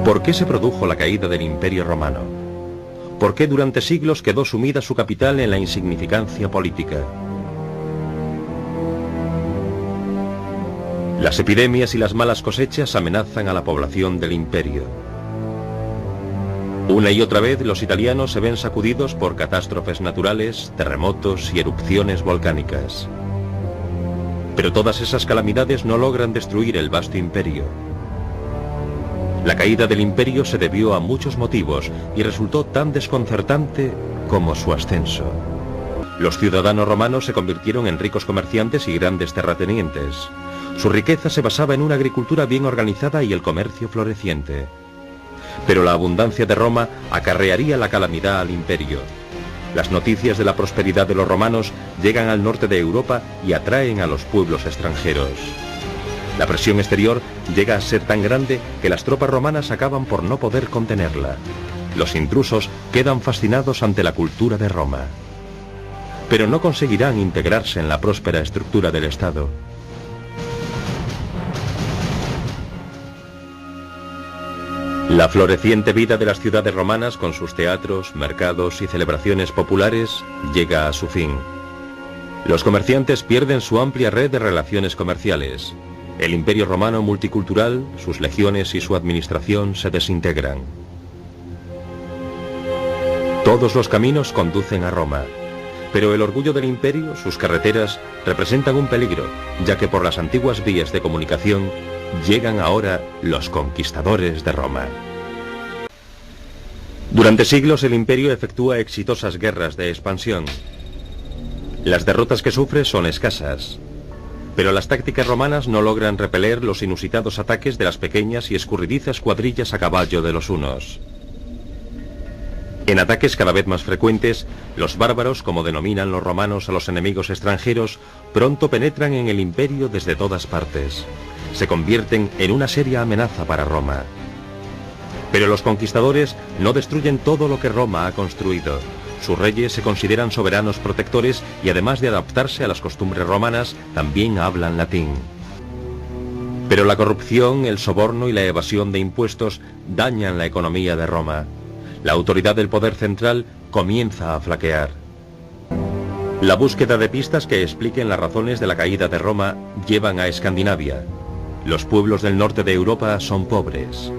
¿Por qué se produjo la caída del Imperio Romano? ¿Por qué durante siglos quedó sumida su capital en la insignificancia política? Las epidemias y las malas cosechas amenazan a la población del imperio. Una y otra vez los italianos se ven sacudidos por catástrofes naturales, terremotos y erupciones volcánicas. Pero todas esas calamidades no logran destruir el vasto imperio. La caída del imperio se debió a muchos motivos y resultó tan desconcertante como su ascenso. Los ciudadanos romanos se convirtieron en ricos comerciantes y grandes terratenientes. Su riqueza se basaba en una agricultura bien organizada y el comercio floreciente. Pero la abundancia de Roma acarrearía la calamidad al imperio. Las noticias de la prosperidad de los romanos llegan al norte de Europa y atraen a los pueblos extranjeros. La presión exterior llega a ser tan grande que las tropas romanas acaban por no poder contenerla. Los intrusos quedan fascinados ante la cultura de Roma. Pero no conseguirán integrarse en la próspera estructura del Estado. La floreciente vida de las ciudades romanas, con sus teatros, mercados y celebraciones populares, llega a su fin. Los comerciantes pierden su amplia red de relaciones comerciales. El imperio romano multicultural, sus legiones y su administración se desintegran. Todos los caminos conducen a Roma. Pero el orgullo del imperio, sus carreteras, representan un peligro, ya que por las antiguas vías de comunicación llegan ahora los conquistadores de Roma. Durante siglos el imperio efectúa exitosas guerras de expansión. Las derrotas que sufre son escasas, pero las tácticas romanas no logran repeler los inusitados ataques de las pequeñas y escurridizas cuadrillas a caballo de los hunos. En ataques cada vez más frecuentes, los bárbaros, como denominan los romanos a los enemigos extranjeros, pronto penetran en el imperio desde todas partes. Se convierten en una seria amenaza para Roma. Pero los conquistadores no destruyen todo lo que Roma ha construido. Sus reyes se consideran soberanos protectores y además de adaptarse a las costumbres romanas, también hablan latín. Pero la corrupción, el soborno y la evasión de impuestos dañan la economía de Roma. La autoridad del poder central comienza a flaquear. La búsqueda de pistas que expliquen las razones de la caída de Roma llevan a Escandinavia. Los pueblos del norte de Europa son pobres.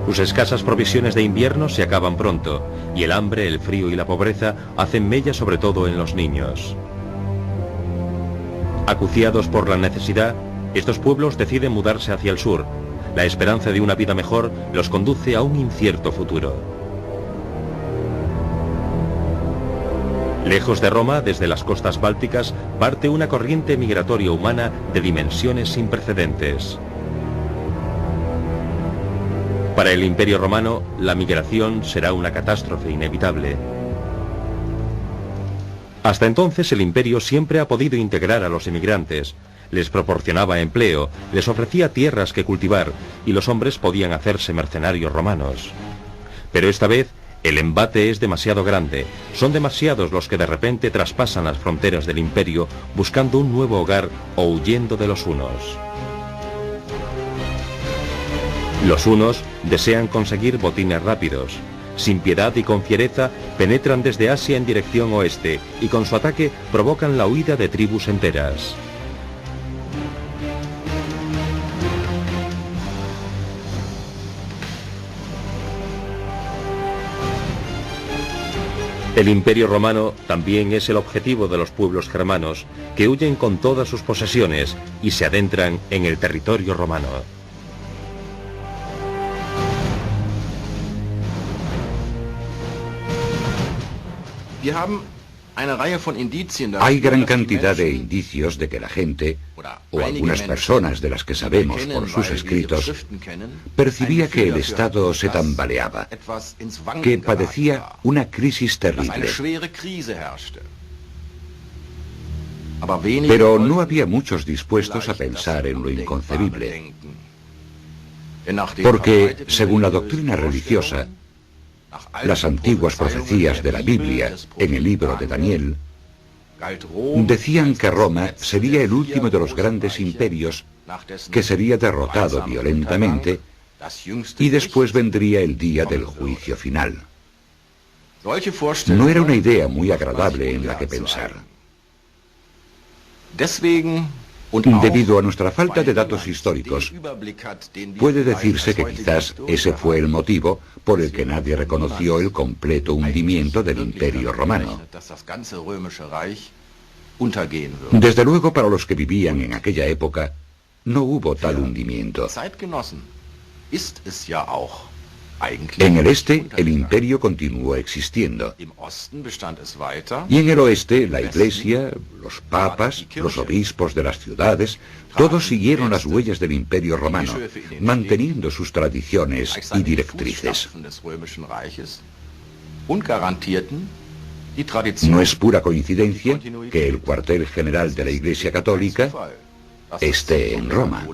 Sus escasas provisiones de invierno se acaban pronto, y el hambre, el frío y la pobreza hacen mella sobre todo en los niños. Acuciados por la necesidad, estos pueblos deciden mudarse hacia el sur. La esperanza de una vida mejor los conduce a un incierto futuro. Lejos de Roma, desde las costas bálticas, parte una corriente migratoria humana de dimensiones sin precedentes. Para el Imperio Romano, la migración será una catástrofe inevitable. Hasta entonces el imperio siempre ha podido integrar a los emigrantes. Les proporcionaba empleo, les ofrecía tierras que cultivar y los hombres podían hacerse mercenarios romanos. Pero esta vez el embate es demasiado grande. Son demasiados los que de repente traspasan las fronteras del imperio buscando un nuevo hogar o huyendo de los hunos. Los hunos desean conseguir botines rápidos. Sin piedad y con fiereza penetran desde Asia en dirección oeste y con su ataque provocan la huida de tribus enteras. El Imperio Romano también es el objetivo de los pueblos germanos, que huyen con todas sus posesiones y se adentran en el territorio romano. Hay gran cantidad de indicios de que la gente, o algunas personas de las que sabemos por sus escritos, percibía que el Estado se tambaleaba, que padecía una crisis terrible. Pero no había muchos dispuestos a pensar en lo inconcebible, porque, según la doctrina religiosa, las antiguas profecías de la Biblia, en el libro de Daniel, decían que Roma sería el último de los grandes imperios que sería derrotado violentamente y después vendría el día del juicio final. No era una idea muy agradable en la que pensar. Debido a nuestra falta de datos históricos, puede decirse que quizás ese fue el motivo por el que nadie reconoció el completo hundimiento del Imperio Romano. Desde luego, para los que vivían en aquella época, no hubo tal hundimiento. En el este, el imperio continuó existiendo. Y en el oeste, la iglesia, los papas, los obispos de las ciudades, todos siguieron las huellas del Imperio Romano, manteniendo sus tradiciones y directrices. No es pura coincidencia que el cuartel general de la Iglesia Católica esté en Roma.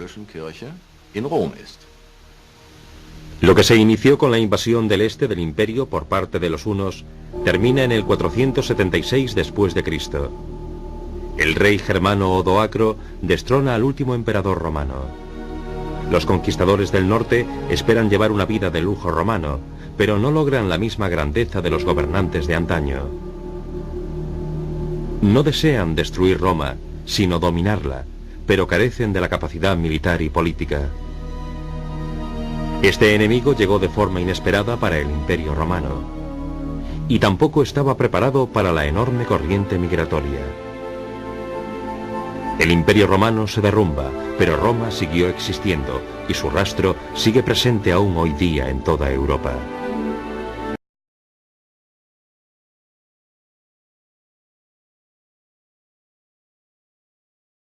Lo que se inició con la invasión del este del imperio por parte de los hunos termina en el 476 después de Cristo. El rey germano Odoacro destrona al último emperador romano. Los conquistadores del norte esperan llevar una vida de lujo romano, pero no logran la misma grandeza de los gobernantes de antaño. No desean destruir Roma, sino dominarla, pero carecen de la capacidad militar y política. Este enemigo llegó de forma inesperada para el Imperio Romano, y tampoco estaba preparado para la enorme corriente migratoria. El Imperio Romano se derrumba, pero Roma siguió existiendo, y su rastro sigue presente aún hoy día en toda Europa.